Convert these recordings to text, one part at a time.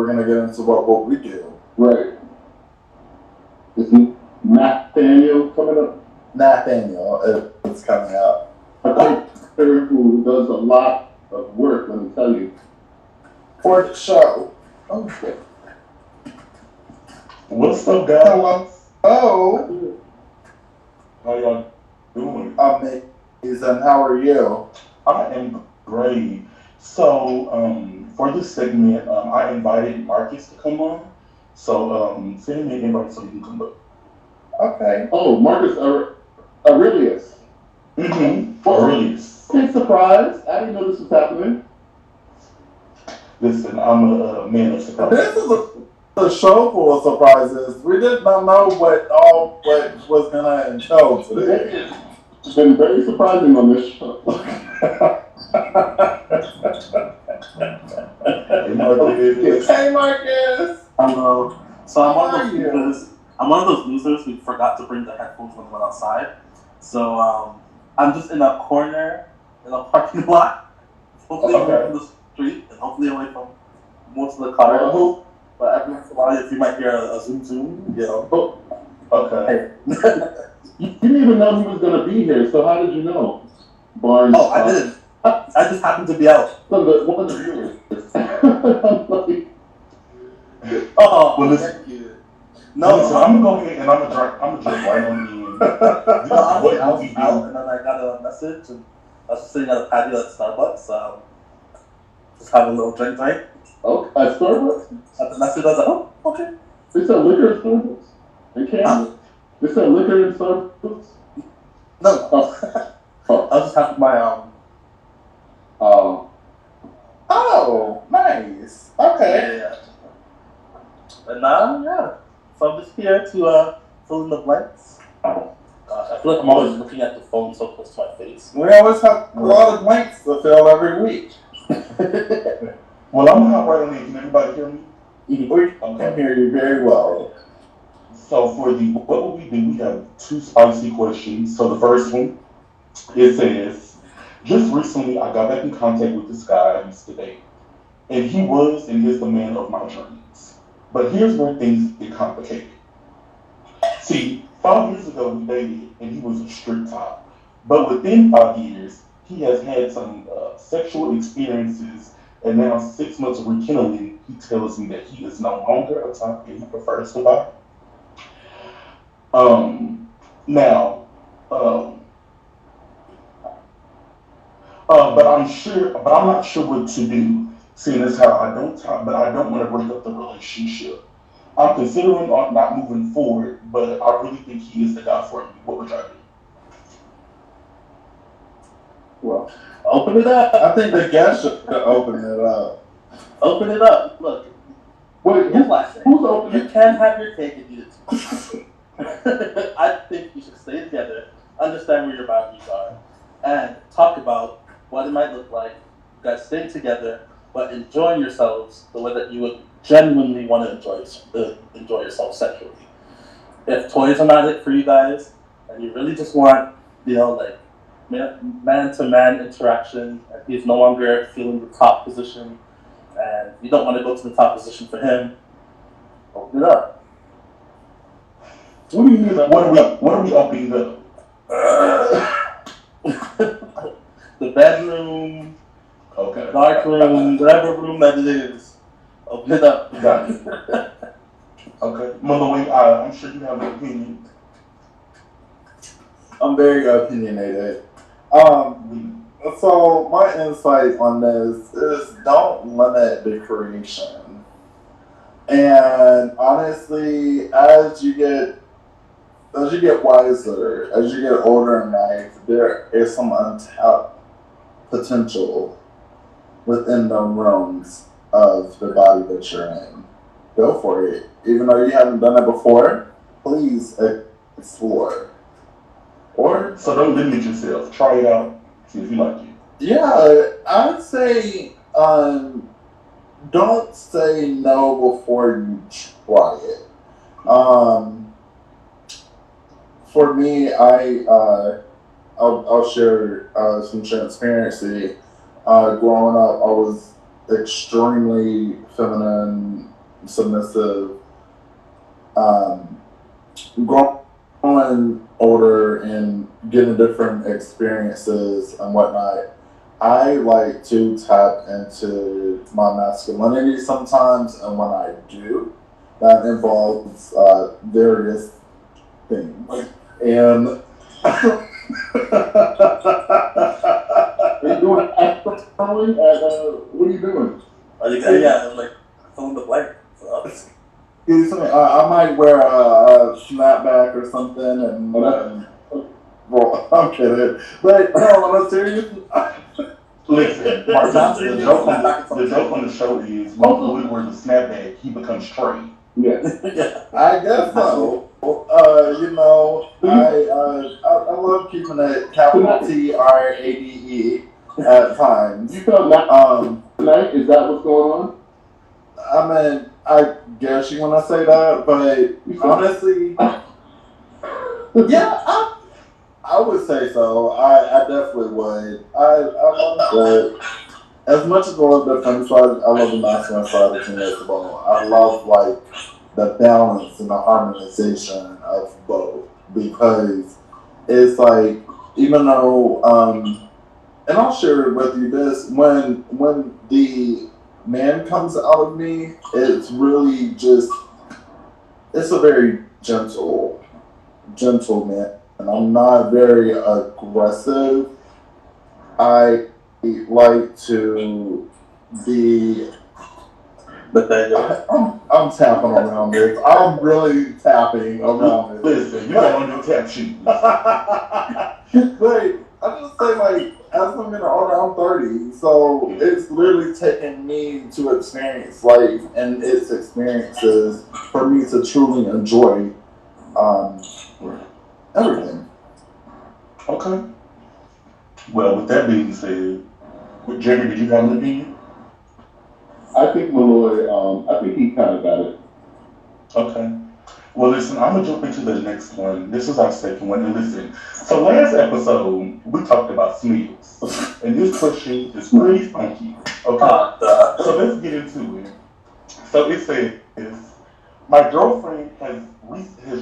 we're gonna get into what we do. Right. Is Nathaniel coming up? Nathaniel is coming up. A character who does a lot of work, let me tell you. For the show. Okay. What's up, guys? Oh. How y'all doing? Amazing. How are you? I am great. So, for this segment, I invited Markus to come on. So, send me an invite so you can come up. Okay. Oh, Markus Aurelyus. Aurelyus. Okay, surprise. I didn't know this was happening. Listen, I'm a man of surprises. This is a show full of surprises. We did not know what was gonna entail today. It's been very surprising on this show. Hey, Markus. Hello. So I'm one of those losers who forgot to bring the headphones when we went outside. So I'm just in a corner in a parking lot, hopefully away from the street and hopefully away from most of the cars. But every once in a while, if you might hear a zoom, you know. Okay. You didn't even know he was going to be here, so how did you know? Barnes. Oh, I didn't. I just happened to be out. So one of the viewers. Oh, well, listen. thank you. No, I'm gonna go ahead and I'm gonna jump right on in. No, honestly, I was out and then I got a message and I was sitting at a patio at Starbucks. Just having a little drink. Oh, at Starbucks? At the message, I was like, oh, okay. They sell liquor at Starbucks? They can't? They sell liquor in Starbucks? No. I was just having my Oh, nice. Okay. Yeah. And now, yeah. So I'm just here to fill in the blanks. Oh, gosh, I feel like I'm always looking at the phone so close to my face. We always have a lot of blanks to fill every week. Well, I'm gonna hop right on in. Can everybody hear me? We can hear you very well. So for the what will we do? We have two spicy questions. So the first one, it says, just recently I got back in contact with this guy I used to date, and he was and is the man of my dreams. But here's where things get complicated. See, 5 years ago we dated, and he was a strict top. But within 5 years, he has had some sexual experiences, and now 6 months of rekindling, he tells me that he is no longer a top and he prefers to buy. But I'm not sure what to do, seeing as how I don't top, but I don't want to break up the relationship. I'm considering not moving forward, but I really think he is the guy for me. What would I do? Well, open it up. I think the guest should open it up. Open it up. Look. Wait, who's opening? You can have your cake if you do. I think you should stay together, understand where your boundaries are, and talk about what it might look like. You guys staying together, but enjoying yourselves the way that you would genuinely want to enjoy yourself sexually. If toys are not it for you guys, and you really just want, like man-to-man interaction, and he's no longer feeling the top position, and you don't want to go to the top position for him, open it up. What do you mean? What are we opening up? The bedroom, okay, dark room, whatever room that it is. Open it up. Got it. Okay, Malloy, I'm sure you have an opinion. I'm very opinionated. So my insight on this is don't limit the creation. And honestly, as you get wiser, as you get older in life, there is some untapped potential within the realms of the body that you're in. Go for it. Even though you haven't done it before, please explore. Or So don't limit yourself. Try it out. See if you like it. yeah, I'd say don't say no before you try it. For me, I'll share some transparency. Growing up, I was extremely feminine, submissive. Growing older and getting different experiences and whatnot, I like to tap into my masculinity sometimes, and when I do, that involves various things. And Are you doing astro throwing? What are you doing? Yeah, like fill in the blank for us. I might wear a snapback or something, and well, I'm kidding. But no, on a serious. Listen, Markus, the joke on the show is when Louis wears a snapback, he becomes straight. Yes. Yeah. I guess so. I love keeping it capital TRADE at times. You felt tonight? Is that what's going on? I mean, I guess you want to say that, but honestly, yeah, I would say so. I definitely would. I love that. As much as I love the feminine side, I love the masculine side of things as well. I love like the balance and the harmonization of both, because it's like, even though and I'll share with you this, when the man comes out of me, it's really just, it's a very gentle man, and I'm not very aggressive. I like to be. But then I'm tapping around this. I'm really tapping around this. Listen, you don't want to tap shoes. But I just say, like, as I'm getting older, I'm 30, so it's literally taken me to experience life and its experiences for me to truly enjoy everything. Okay. Well, with that being said, Jaeger, did you have an opinion? I think Malloy, I think he kind of got it. Okay. Well, listen, I'm going to jump into the next one. This is our second one. And listen, so last episode, we talked about smells. And this question is pretty funky. Okay. So let's get into it. So it says, my girlfriend has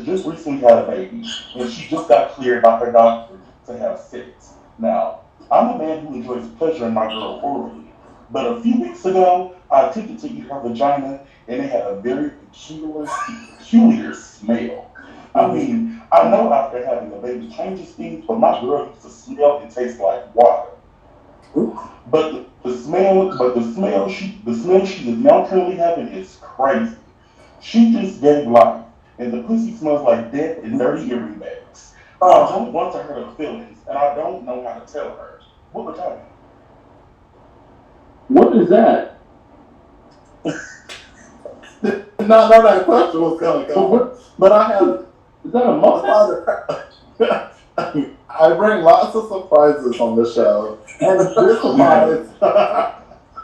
just recently had a baby, and she just got cleared by her doctor to have sex. Now, I'm a man who enjoys pleasuring my girl orally, but a few weeks ago, I attempted to eat her vagina, and it had a very peculiar smell. I mean, I know after having a baby changes things, but my girl used to smell and taste like water. But the smell she is now currently having is crazy. She just gave life, and the pussy smells like death and dirty earring bags. I don't want to hurt her feelings, and I don't know how to tell her. What would I do? What is that? Did not know that question was going to come. But I have. Is that a mustache? I bring lots of surprises on the show, and this surprise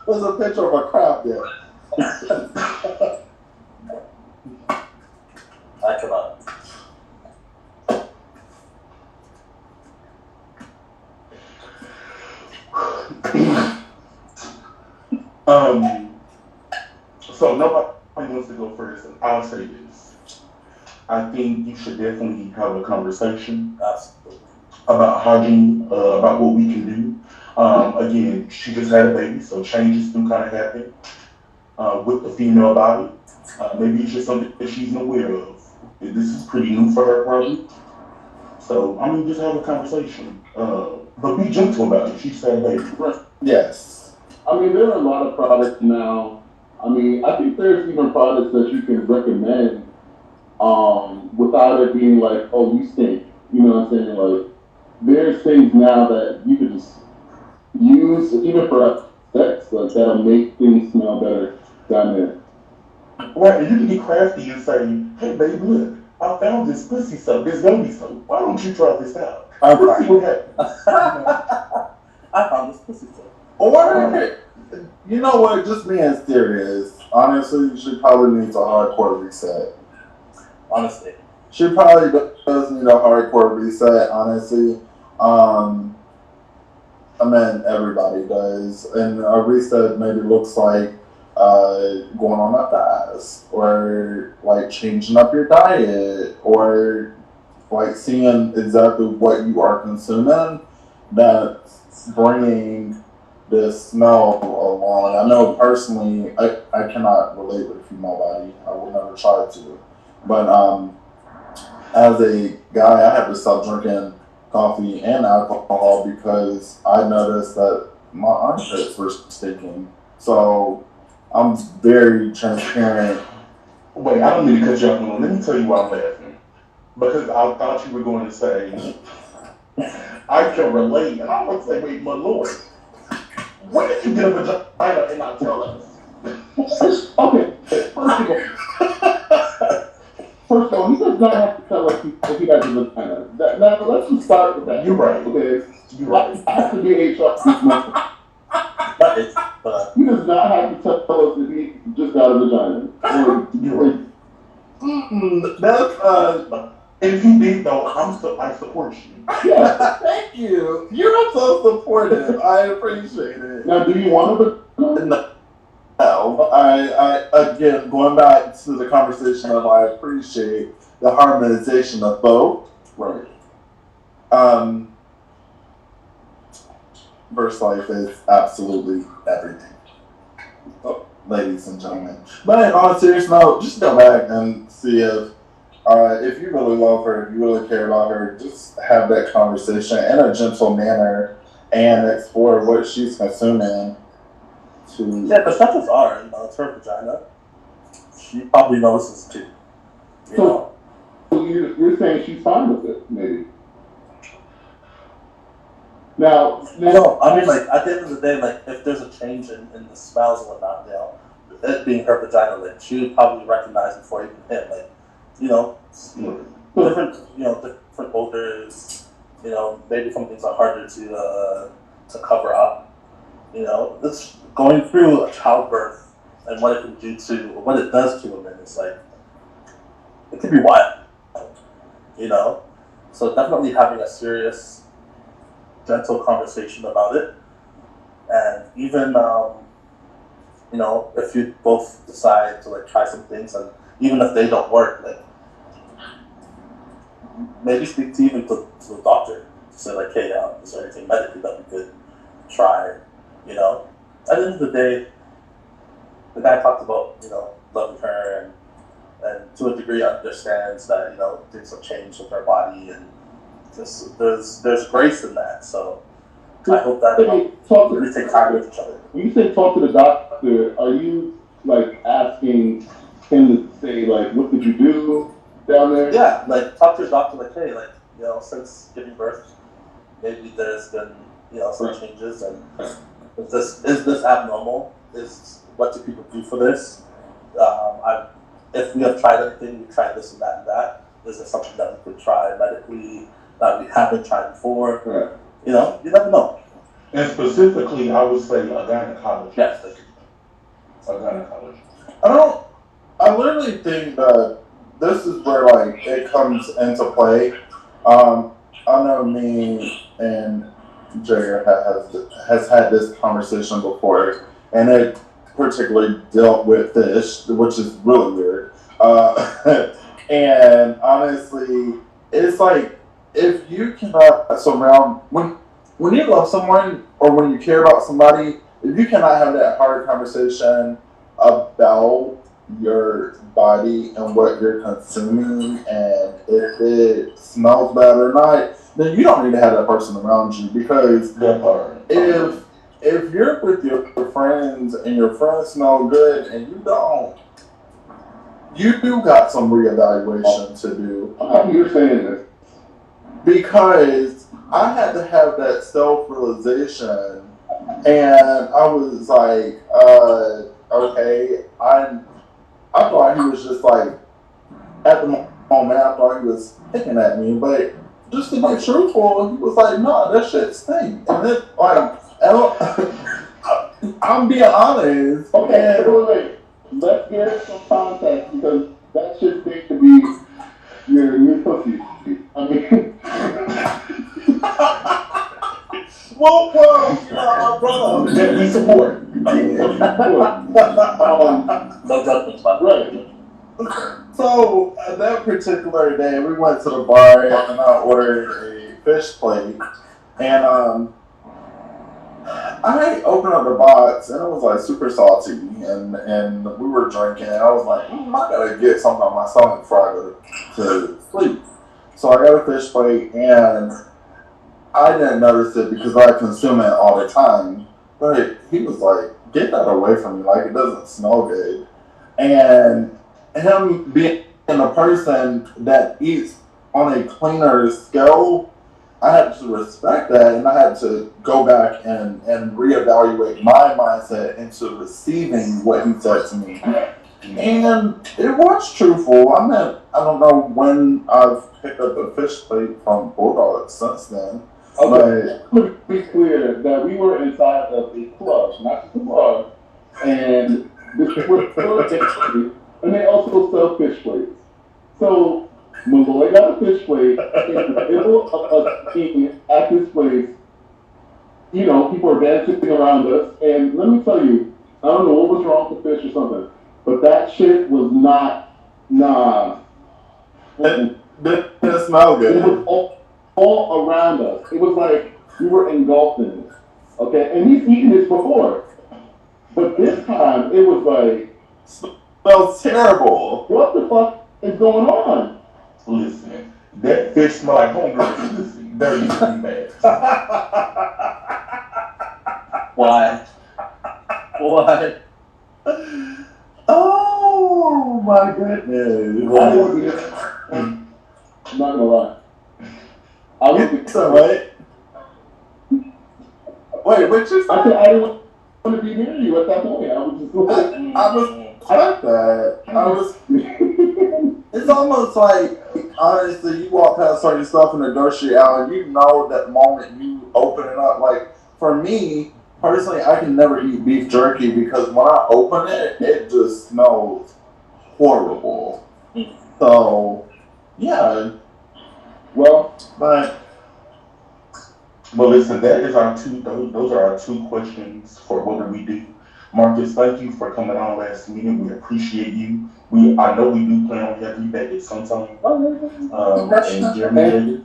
was a picture of a crab dip. I cannot. So nobody wants to go first, and I'll say this. I think you should definitely have a conversation about hygiene, about what we can do. Again, she just had a baby, so changes do kind of happen with the female body. Maybe it's just something that she's not aware of. This is pretty new for her, probably. So, I mean, just have a conversation. But be gentle about it. She said, baby. Yes. I mean, there are a lot of products now. I mean, I think there's even products that you can recommend without it being like, oh, you stink. You know what I'm saying? Like, there's things now that you can just use, even for sex, like that'll make things smell better down there. Right, and you can get crafty and say, hey, baby, look, I found this pussy soap, this baby soap. Why don't you try this out? Let's see what happens. I found this pussy soap. Or, you know what, just being serious, honestly, she probably needs a hardcore reset. Honestly. She probably does need a hardcore reset, honestly. I mean, everybody does. And a reset maybe looks like going on a fast, or like changing up your diet, or like seeing exactly what you are consuming that's bringing this smell along. I know personally, I cannot relate with a female body. I will never try to. But as a guy, I have to stop drinking coffee and alcohol because I noticed that my armpits were stinking. So I'm very transparent. Wait, I don't mean to cut you off, Malloy. Let me tell you why I'm laughing. Because I thought you were going to say, I can relate. And I was going to say, wait, Malloy, when did you get a vagina and not tell us? Okay, first of all, he does not have to tell us if he has a vagina. Now, let's just start with that. You're right. Okay. You're right. I have to be HR. He does not have to tell us if he just got a vagina. You're right. That's If he did, though, I support you. Yeah. thank you. You're so supportive. I appreciate it. Now, do you want a vagina? No, I again going back to the conversation of I appreciate the harmonization of both. Right. Verse life is absolutely everything, ladies and gentlemen. But on a serious note, just go back and see if you really love her, if you really care about her, just have that conversation in a gentle manner and explore what she's consuming. Yeah, because chances are, it's her vagina. She probably notices too. You know? So you're saying she's fine with it, maybe? Now, No, I mean, like, at the end of the day, like, if there's a change in the smells and whatnot, it being her vagina, like, she would probably recognize before even him, like, different odors, maybe some things are harder to cover up. It's going through a childbirth and what it can do what it does to women is like, it can be wild, So definitely having a serious, gentle conversation about it. And even, if you both decide to like try some things and even if they don't work, like maybe speak to the doctor to say like, hey, is there anything medically that we could try? At the end of the day, the guy talked about, loving her and to a degree understands that, things have changed with her body and just there's grace in that. So I hope that really take time with each other. When you say talk to the doctor, are you like asking him to say like, what did you do down there? Yeah, like talk to your doctor like, hey, like, since giving birth, maybe there's been, some changes and is this abnormal? What do people do for this? If we have tried anything, we tried this and that and that. Is there something that we could try medically that we haven't tried before? Right. You never know. And specifically, I would say a gynecologist. Yes. A gynecologist. I literally think that this is where like it comes into play. I know me and Jaeger has had this conversation before, and it particularly dealt with fish, which is really weird. And honestly, it's like if you cannot surround when you love someone or when you care about somebody, if you cannot have that hard conversation about your body and what you're consuming and if it smells bad or not, then you don't need to have that person around you because if you're with your friends and your friends smell good and you don't, you do got some reevaluation to do. How you're saying this? Because I had to have that self-realization and I was like, okay, I thought he was just like, at the moment, I thought he was picking at me, but just to be truthful, he was like, no, that shit stink. And then, like, I'm being honest. Okay, wait. Let's get some context because that shit seems to be your new pussy. I mean, well, my brother. That we support. No judgments, by the Right. way. So that particular day, we went to the bar and I ordered a fish plate, and I opened up the box and it was like super salty, and we were drinking. And I was like, I gotta get something on my stomach before I go to sleep. So I got a fish plate, and I didn't notice it because I consume it all the time. But he was like, "Get that away from me! Like it doesn't smell good." And him being a person that eats on a cleaner scale, I had to respect that, and I had to go back and reevaluate my mindset into receiving what he said to me. And it was truthful. I don't know when I've picked up a fish plate from Bulldog since then. Okay. Let me be clear that we were inside of a club, not just a bar, and this was and they also sell fish plates. So Malloy got a fish plate in the middle of us eating at this place. You know, people are dancing around us, and let me tell you, I don't know what was wrong with the fish or something, but that shit was not, nah. It didn't smell good. It was all around us. It was like we were engulfed in it. Okay, and he's eaten this before, but this time it was like, Smells terrible. what the fuck is going on? Listen, that fish smell like homegirl pussy. Dirty pretty bad. Why? Why? Oh my goodness. I'm not gonna lie. I was It's alright. Wait, what you I say? said I didn't want to be near you at that point. I was just like, I was like that. It's almost like, honestly, you walk past certain stuff in the grocery aisle, and you know that moment you open it up. Like, for me, personally, I can never eat beef jerky because when I open it, it just smells horrible. So, yeah. well, But listen, that is our two. Those are our two questions for what would we do. Marcus, thank you for coming on last minute. We appreciate you. I know we do plan on having you back at some time. And Jeremy,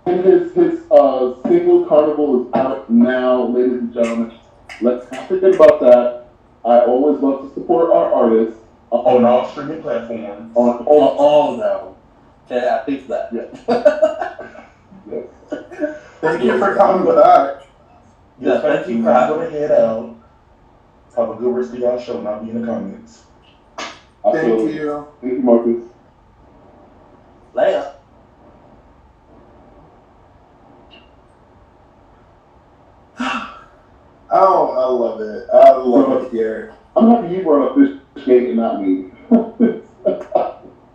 and his single Carnival is out now, ladies and gentlemen. Let's not forget about that. I always love to support our artists on all streaming platforms. Oh no. Okay, I think that. Yeah. Yes. thank you for coming back. Yeah, thank you. I'm going to head out. Have a good rest of y'all show, and I'll be in the comments. Thank you. Thank you, Marcus. Leia. Oh, I love it. I love it here. I'm happy you brought up this skate and not me.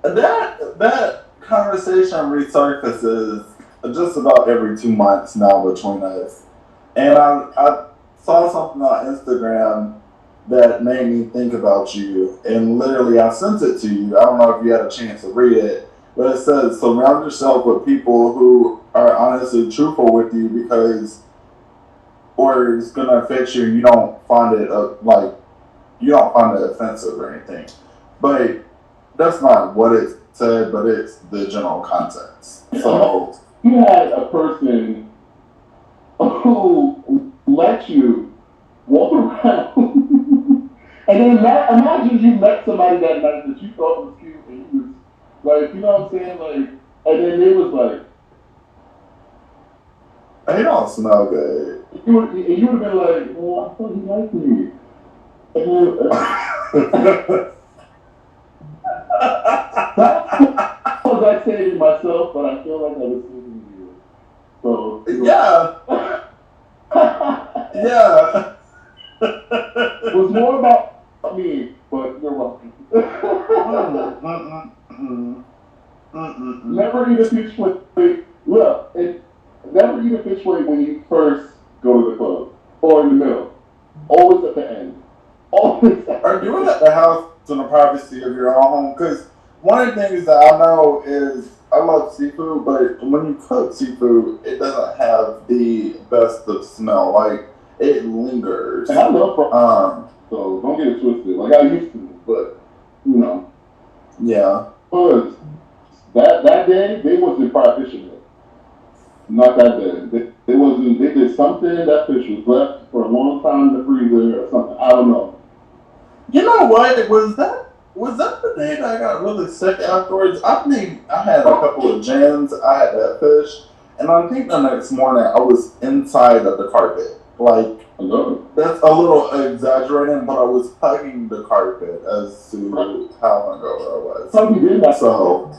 That conversation resurfaces just about every 2 months now between us. And I saw something on Instagram that made me think about you. And literally, I sent it to you. I don't know if you had a chance to read it. But it says, surround yourself with people who are honestly truthful with you because, or it's going to affect you. You don't find it you don't find it offensive or anything. But that's not what it said, but it's the general context. So You had a person who let you walk around, and then imagine you met somebody that night that you thought was cute, and you was like, you know what I'm saying, like, and then it was like, he don't smell good. you would have been like, well, I thought he liked me. And then, that was I saying to myself, but I feel like I was saying to you. So Yeah. Yeah. it was more about me, but you're welcome. Never eat a fish plate. Look, never eat a fish plate when you first go to the club or in the middle. Always at the end. Always. Or do it at the house in the privacy of your own home. Because one of the things that I know is I love seafood, but when you cook seafood, it doesn't have the best of smell. Like, it lingers. And I love So don't get it twisted. Like I used to, but you know, Yeah. because that day they wasn't fried fish in it. Not that day. They wasn't. They did something. That fish was left for a long time in the freezer or something. I don't know. You know what? Was that the day that I got really sick afterwards? I think I had a couple of jams. I had that fish, and I think the next morning I was inside of the carpet. Like Hello. that's a little exaggerating, but I was hugging the carpet as to how hungover I was. Something did that. So